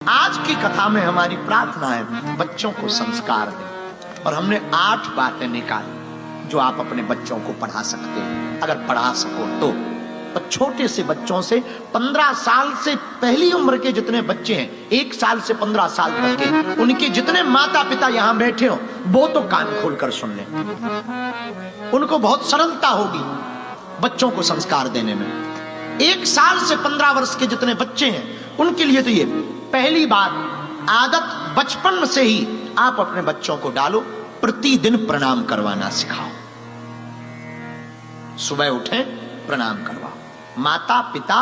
आज की कथा में हमारी प्रार्थना है बच्चों को संस्कार दें, और हमने 8 बातें निकाली जो आप अपने बच्चों को पढ़ा सकते हैं, अगर पढ़ा सको तो। छोटे से बच्चों से 15 साल से पहली उम्र के जितने बच्चे हैं, 1 साल से 15 साल तक के, उनके जितने माता पिता यहां बैठे हो वो तो कान खोलकर सुन लें। उनको बहुत सरलता होगी बच्चों को संस्कार देने में। 1 साल से 15 वर्ष के जितने बच्चे हैं उनके लिए तो ये पहली बात, आदत बचपन से ही आप अपने बच्चों को डालो, प्रतिदिन प्रणाम करवाना सिखाओ। सुबह उठें प्रणाम करवाओ। माता पिता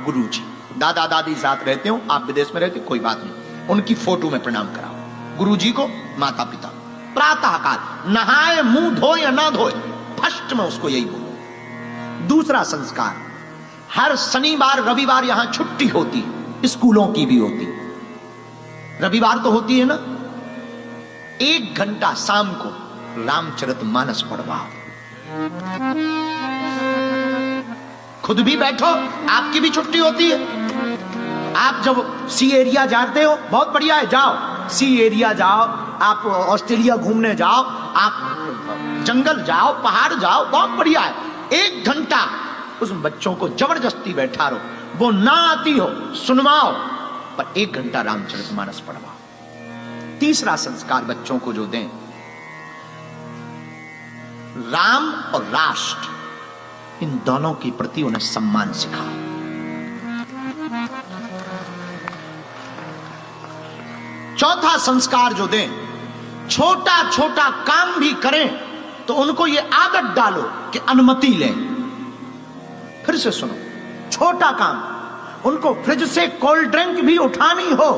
गुरुजी, दादा दादी साथ रहते हो, आप विदेश में रहते हो, कोई बात नहीं, उनकी फोटो में प्रणाम कराओ। गुरुजी को, माता पिता। प्रातः काल नहाए मुंह धोए या ना धोए, फर्स्ट में उसको यही बोलो। दूसरा संस्कार, हर शनिवार रविवार यहां छुट्टी होती है, स्कूलों की भी होती, रविवार तो होती है ना, 1 घंटा शाम को रामचरितमानस पढ़वाओ। खुद भी बैठो, आपकी भी छुट्टी होती है। आप जब सी एरिया जाते हो, बहुत बढ़िया है, जाओ सी एरिया जाओ, आप ऑस्ट्रेलिया घूमने जाओ, आप जंगल जाओ, पहाड़ जाओ, बहुत बढ़िया है। 1 घंटा उस बच्चों को जबरदस्ती बैठा रहो, वो ना आती हो सुनवाओ, पर 1 घंटा रामचरितमानस पढ़वाओ। तीसरा संस्कार बच्चों को जो दें, राम और राष्ट्र, इन दोनों के प्रति उन्हें सम्मान सिखाओ। चौथा संस्कार जो दें, छोटा छोटा काम भी करें तो उनको ये आदत डालो कि अनुमति लें। फिर से सुनो, छोटा काम, उनको फ्रिज से कोल्ड ड्रिंक भी उठानी हो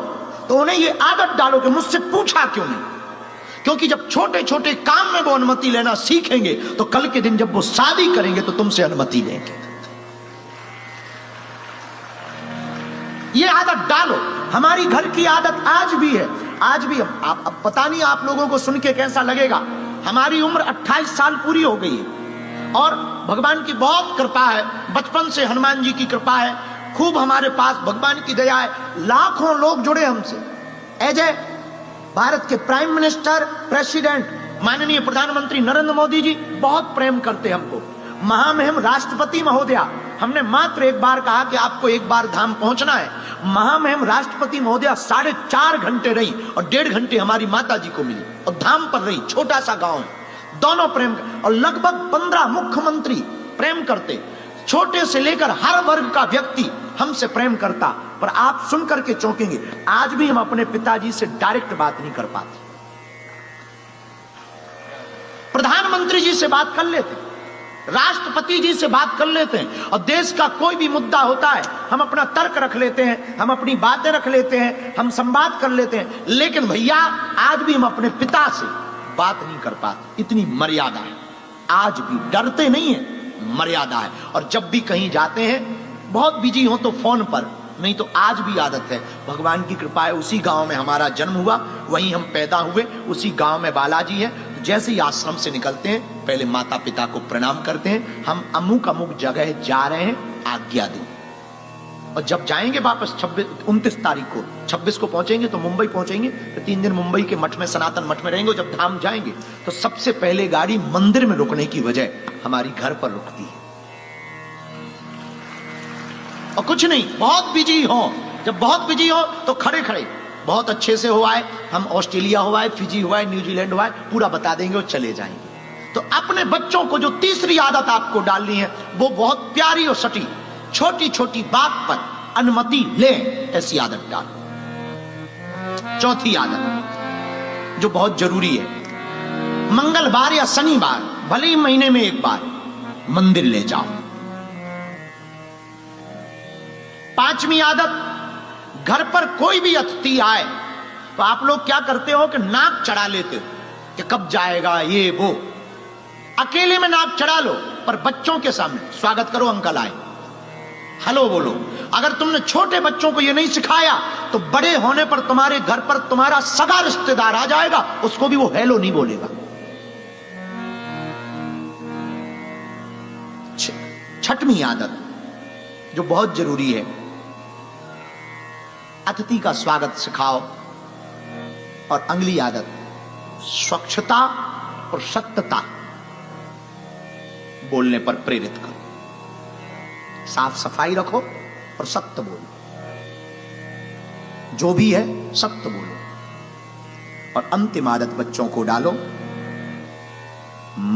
तो उन्हें ये आदत डालो कि मुझसे पूछा क्यों नहीं, क्योंकि जब छोटे छोटे काम में वो अनुमति लेना सीखेंगे तो कल के दिन जब वो शादी करेंगे तो तुमसे अनुमति लेंगे। ये आदत डालो। हमारी घर की आदत आज भी है, आज भी अब पता नहीं आप लोगों को सुन के कैसा लगेगा, हमारी उम्र 28 साल पूरी हो गई है और भगवान की बहुत कृपा है, बचपन से हनुमान जी की कृपा है, खूब हमारे पास भगवान की दया है, लाखों लोग जुड़े हमसे। अजय, भारत के प्राइम मिनिस्टर, प्रेसिडेंट, माननीय प्रधानमंत्री नरेंद्र मोदी जी बहुत प्रेम करते हमको। महामहिम राष्ट्रपति महोदया, हमने मात्र 1 बार कहा कि आपको 1 बार धाम पहुंचना है, महामहिम राष्ट्रपति महोदया 4.5 घंटे रही और 1.5 घंटे हमारी माता जी को मिली और धाम पर रही। छोटा सा गांव है, दोनों प्रेम, और लगभग 15 मुख्यमंत्री प्रेम करते। छोटे से लेकर हर वर्ग का व्यक्ति हमसे प्रेम करता, पर आप सुनकर के चौंकेंगे, आज भी हम अपने पिताजी से डायरेक्ट बात नहीं कर पाते। प्रधानमंत्री जी से बात कर लेते, राष्ट्रपति जी से बात कर लेते हैं, और देश का कोई भी मुद्दा होता है हम अपना तर्क रख लेते हैं, हम अपनी बातें रख लेते हैं, हम संवाद कर लेते हैं, लेकिन भैया आज भी हम अपने पिता से बात नहीं कर पाते। इतनी मर्यादा है, आज भी डरते नहीं है, मर्यादा है। और जब भी कहीं जाते हैं, बहुत बिजी हो तो फोन पर, नहीं तो आज भी आदत है। भगवान की कृपा है, उसी गांव में हमारा जन्म हुआ, वहीं हम पैदा हुए, उसी गांव में बालाजी है। तो जैसे ही आश्रम से निकलते हैं पहले माता पिता को प्रणाम करते हैं, हम अमुक अमुक जगह जा रहे हैं, आज्ञा दो। और जब जाएंगे वापस 29 तारीख को, 26 को पहुंचेंगे तो मुंबई पहुंचेंगे, तो 3 दिन मुंबई के मठ में, सनातन मठ में रहेंगे। जब धाम जाएंगे तो सबसे पहले गाड़ी मंदिर में रुकने की वजह हमारी घर पर रुकती है। और कुछ नहीं, बहुत बिजी हो, जब बहुत बिजी हो तो खड़े खड़े बहुत अच्छे से हो आए, हम ऑस्ट्रेलिया हो आए, फिजी हो आए, न्यूजीलैंड हो आए, पूरा बता देंगे और चले जाएंगे। तो अपने बच्चों को जो तीसरी आदत आपको डालनी है वो बहुत प्यारी और सटी, छोटी छोटी बात पर अनुमति ले, ऐसी आदत डालो। चौथी आदत जो बहुत जरूरी है, मंगलवार या शनिवार, भले ही महीने में 1 बार मंदिर ले जाओ। 5वीं आदत, घर पर कोई भी अतिथि आए तो आप लोग क्या करते हो कि नाक चढ़ा लेते हो कि कब जाएगा ये वो। अकेले में नाक चढ़ा लो, पर बच्चों के सामने स्वागत करो, अंकल आए, हेलो बोलो। अगर तुमने छोटे बच्चों को ये नहीं सिखाया तो बड़े होने पर तुम्हारे घर पर तुम्हारा सगा रिश्तेदार आ जाएगा, उसको भी वो हेलो नहीं बोलेगा। 6वीं आदत जो बहुत जरूरी है, अतिथि का स्वागत सिखाओ। और अगली आदत, स्वच्छता और सत्यता बोलने पर प्रेरित करो। साफ सफाई रखो और सत्य बोलो, जो भी है सत्य बोलो। और अंतिम आदत बच्चों को डालो,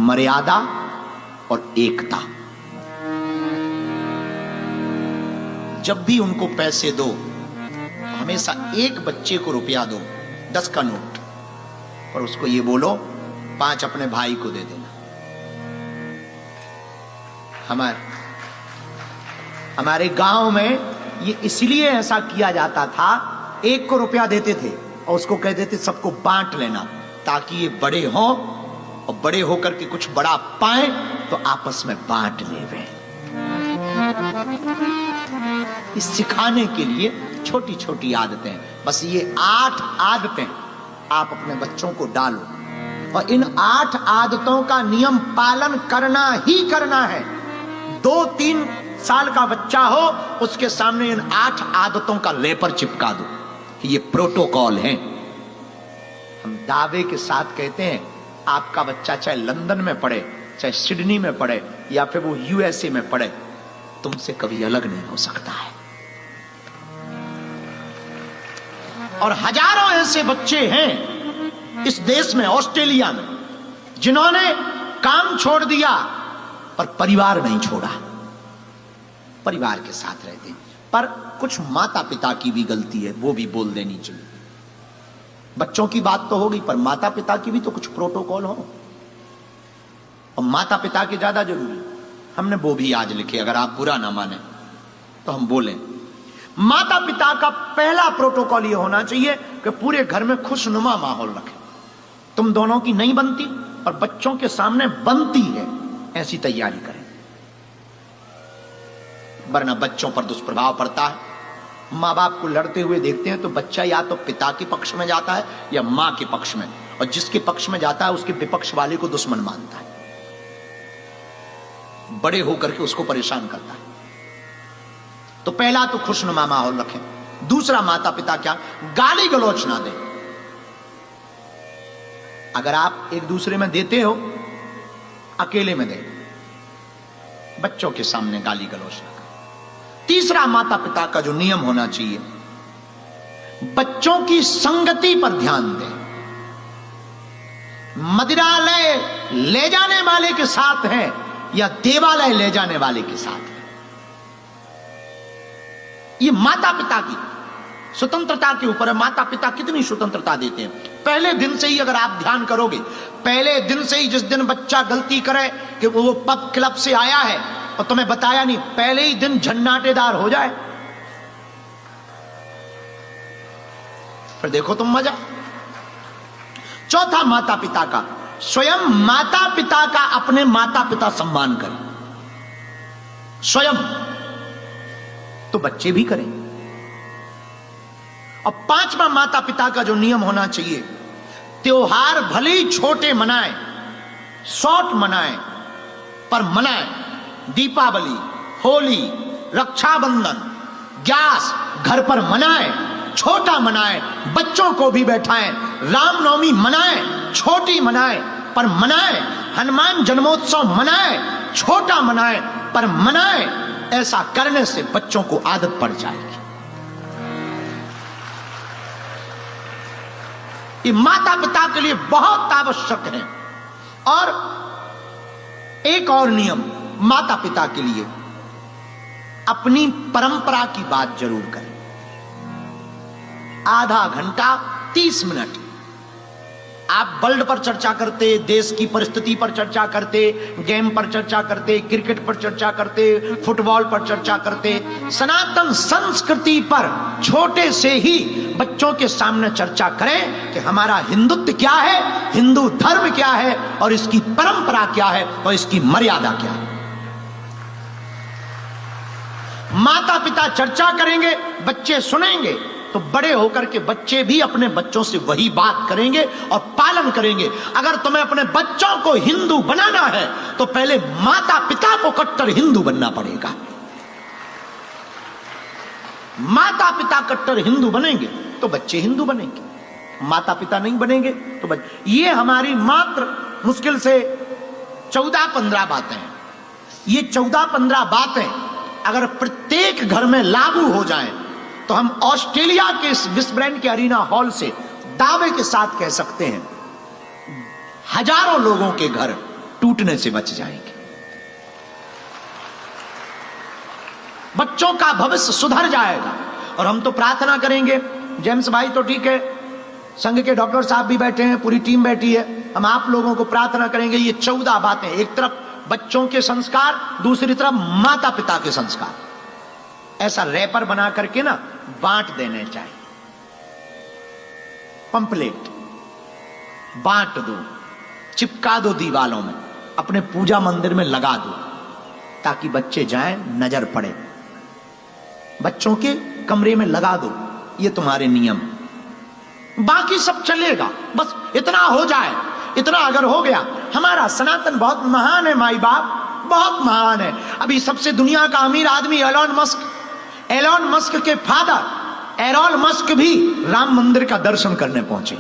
मर्यादा और एकता। जब भी उनको पैसे दो, हमेशा एक बच्चे को रुपया दो, 10 का नोट, और उसको ये बोलो 5 अपने भाई को दे देना। हमारे गांव में ये इसलिए ऐसा किया जाता था, एक को रुपया देते थे और उसको कहते थे सबको बांट लेना, ताकि ये बड़े हों और बड़े होकर के कुछ बड़ा पाए तो आपस में बांट लेवे। इस सिखाने के लिए छोटी छोटी आदतें, बस ये 8 आदतें आप अपने बच्चों को डालो, और इन 8 आदतों का नियम पालन करना ही करना है। 2-3 साल का बच्चा हो, उसके सामने इन 8 आदतों का लेपर चिपका दो। ये प्रोटोकॉल है। हम दावे के साथ कहते हैं, आपका बच्चा चाहे लंदन में पढ़े, चाहे सिडनी में पढ़े, या फिर वो यूएसए में पढ़े, तुमसे कभी अलग नहीं हो सकता है। और हजारों ऐसे बच्चे हैं इस देश में, ऑस्ट्रेलिया में, जिन्होंने काम छोड़ दिया पर परिवार नहीं छोड़ा। परिवार के साथ रहते हैं, पर कुछ माता पिता की भी गलती है, वो भी बोल देनी चाहिए। बच्चों की बात तो होगी, पर माता पिता की भी तो कुछ प्रोटोकॉल हो, और माता पिता के ज्यादा जरूरी। हमने वो भी आज लिखे, अगर आप बुरा ना माने तो हम बोलें। माता पिता का पहला प्रोटोकॉल ये होना चाहिए कि पूरे घर में खुशनुमा माहौल रखें। तुम दोनों की नहीं बनती और बच्चों के सामने बनती है, ऐसी तैयारी करें, वरना बच्चों पर दुष्प्रभाव पड़ता है। माँ बाप को लड़ते हुए देखते हैं तो बच्चा या तो पिता के पक्ष में जाता है या माँ के पक्ष में, और जिसके पक्ष में जाता है उसके विपक्ष वाले को दुश्मन मानता है, बड़े होकर के उसको परेशान करता है। तो पहला तो खुशनुमा माहौल रखें। दूसरा, माता पिता क्या गाली गलौच ना दें। अगर आप एक दूसरे में देते हो, अकेले में दें, बच्चों के सामने गाली गलौच ना करें। तीसरा, माता पिता का जो नियम होना चाहिए, बच्चों की संगति पर ध्यान दें। मदिरालय ले जाने वाले के साथ हैं या देवालय ले जाने वाले के साथ है, ये माता पिता की स्वतंत्रता के ऊपर है। माता पिता कितनी स्वतंत्रता देते हैं। पहले दिन से ही अगर आप ध्यान करोगे, पहले दिन से ही, जिस दिन बच्चा गलती करे कि वो पब क्लब से आया है और तुम्हें बताया नहीं, पहले ही दिन झन्नाटेदार हो जाए, फिर देखो तुम मजा। चौथा, माता पिता का, स्वयं माता पिता का अपने माता पिता सम्मान करें, स्वयं, तो बच्चे भी करें। और पांचवा, माता पिता का जो नियम होना चाहिए, त्योहार भले ही छोटे मनाएं, शॉर्ट मनाएं, पर मनाएं। दीपावली, होली, रक्षाबंधन, ग्यास घर पर मनाएं, छोटा मनाएं, बच्चों को भी बैठाएं। रामनवमी मनाएं, छोटी मनाएं, पर मनाएं। हनुमान जन्मोत्सव मनाएं, छोटा मनाएं, पर मनाएं। ऐसा करने से बच्चों को आदत पड़ जाएगी। ये माता पिता के लिए बहुत आवश्यक है। और एक और नियम माता पिता के लिए, अपनी परंपरा की बात जरूर करें। आधा घंटा 30 मिनट आप वर्ल्ड पर चर्चा करते, देश की परिस्थिति पर चर्चा करते, गेम पर चर्चा करते, क्रिकेट पर चर्चा करते, फुटबॉल पर चर्चा करते, सनातन संस्कृति पर छोटे से ही बच्चों के सामने चर्चा करें कि हमारा हिंदुत्व क्या है, हिंदू धर्म क्या है, और इसकी परंपरा क्या है, और इसकी मर्यादा क्या है। माता पिता चर्चा करेंगे, बच्चे सुनेंगे, तो बड़े होकर के बच्चे भी अपने बच्चों से वही बात करेंगे और पालन करेंगे। अगर तुम्हें अपने बच्चों को हिंदू बनाना है तो पहले माता पिता को कट्टर हिंदू बनना पड़ेगा। माता पिता कट्टर हिंदू बनेंगे तो बच्चे हिंदू बनेंगे, माता पिता नहीं बनेंगे तो बच्चे। ये हमारी मात्र मुश्किल से 14-15 बातें हैं। ये 14-15 बातें अगर प्रत्येक घर में लागू हो जाएं तो हम ऑस्ट्रेलिया के इस विश्व ब्रांड के अरीना हॉल से दावे के साथ कह सकते हैं हजारों लोगों के घर टूटने से बच जाएंगे। बच्चों का भविष्य सुधर जाएगा। और हम तो प्रार्थना करेंगे, जेम्स भाई तो ठीक है, संघ के डॉक्टर साहब भी बैठे हैं, पूरी टीम बैठी है, हम आप लोगों को प्रार्थना करेंगे ये 14 बातें, एक तरफ बच्चों के संस्कार, दूसरी तरफ माता पिता के संस्कार, ऐसा रैपर बना करके ना बांट देने चाहिए। पंपलेट बांट दो, चिपका दो दीवालों में, अपने पूजा मंदिर में लगा दो, ताकि बच्चे जाएं, नजर पड़े। बच्चों के कमरे में लगा दो, ये तुम्हारे नियम। बाकी सब चलेगा, बस इतना हो जाए। इतना अगर हो गया, हमारा सनातन बहुत महान है माई बाप, बहुत महान है। अभी सबसे दुनिया का अमीर आदमी एलोन मस्क के फादर एरोल मस्क भी राम मंदिर का दर्शन करने पहुंचे।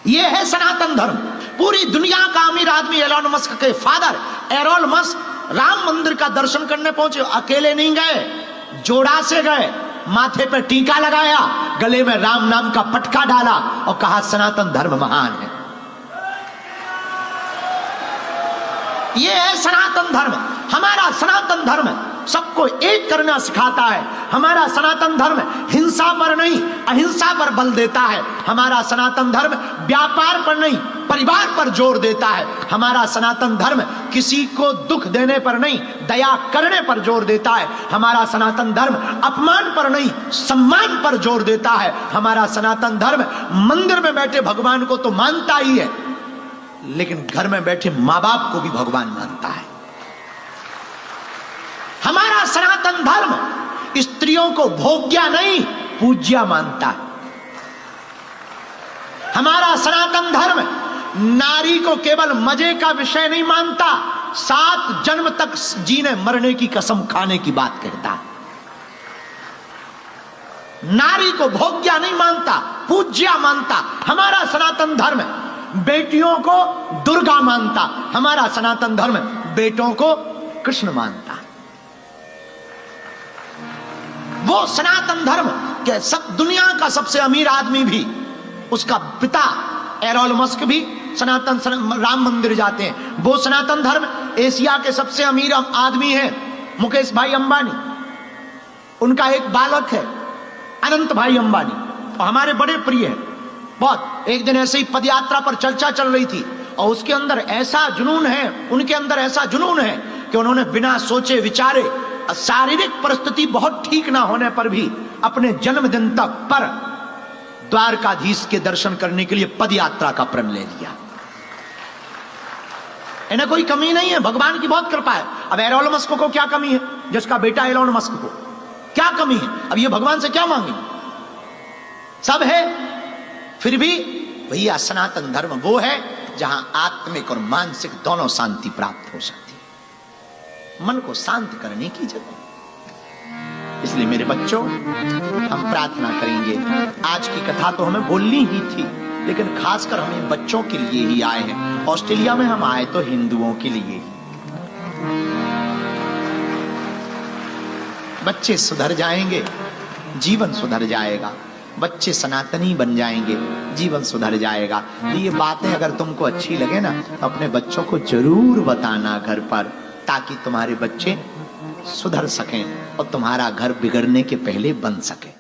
यह है सनातन धर्म। पूरी दुनिया का अमीर आदमी एलोन मस्क के फादर एरोल मस्क राम मंदिर का दर्शन करने पहुंचे। अकेले नहीं गए, जोड़ा से गए, माथे पर टीका लगाया, गले में राम नाम का पटका डाला और कहा सनातन धर्म महान है। यह है सनातन धर्म। हमारा सनातन धर्म सबको एक करना सिखाता है। हमारा सनातन धर्म हिंसा पर नहीं, अहिंसा पर बल देता है। हमारा सनातन धर्म व्यापार पर नहीं, परिवार पर जोर देता है। हमारा सनातन धर्म किसी को दुख देने पर नहीं, दया करने पर जोर देता है। हमारा सनातन धर्म अपमान पर नहीं, सम्मान पर जोर देता है। हमारा सनातन धर्म मंदिर में बैठे भगवान को तो मानता ही है, लेकिन घर में बैठे मां बाप को भी भगवान मानता है। हमारा सनातन धर्म स्त्रियों को भोग्या नहीं, पूज्या मानता है। हमारा सनातन धर्म नारी को केवल मजे का विषय नहीं मानता, 7 जन्म तक जीने मरने की कसम खाने की बात कहता है। नारी को भोग्या नहीं मानता, पूज्या मानता। हमारा सनातन धर्म बेटियों को दुर्गा मानता, हमारा सनातन धर्म बेटों को कृष्ण मानता। वो सनातन धर्म के सब दुनिया का सबसे अमीर आदमी भी, उसका पिता एरोल मस्क भी सनातन राम मंदिर जाते हैं। वो सनातन धर्म एशिया के सबसे अमीर आदमी हैं मुकेश भाई अंबानी, उनका एक बालक है अनंत भाई अंबानी, और हमारे बड़े प्रिय हैं बहुत। एक दिन ऐसे ही पदयात्रा पर चर्चा चल रही थी और उसके अंदर ऐसा जुनून है, उनके अंदर ऐसा जुनून है कि उन्होंने बिना सोचे विचारे, शारीरिक परिस्थिति बहुत ठीक ना होने पर भी अपने जन्मदिन तक पर द्वारकाधीश के दर्शन करने के लिए पदयात्रा का प्रण ले लिया। इन्हें कोई कमी नहीं है, भगवान की बहुत कृपा है। अब एलोन मस्क को क्या कमी है, जिसका बेटा एलोन मस्क को क्या कमी है? अब ये भगवान से क्या मांगे? सब है। फिर भी भैया सनातन धर्म वो है जहां आत्मिक और मानसिक दोनों शांति प्राप्त हो सकती है, मन को शांत करने की जगह। इसलिए मेरे बच्चों, हम प्रार्थना करेंगे। आज की कथा तो हमें बोलनी ही थी, लेकिन खासकर हम इन बच्चों के लिए ही आए हैं। ऑस्ट्रेलिया में हम आए तो हिंदुओं के लिए ही। बच्चे सुधर जाएंगे, जीवन सुधर जाएगा। बच्चे सनातनी बन जाएंगे, जीवन सुधर जाएगा। ये बातें अगर तुमको अच्छी लगे ना, अपने बच्चों को जरूर बताना घर पर, ताकि तुम्हारे बच्चे सुधर सकें और तुम्हारा घर बिगड़ने के पहले बन सके।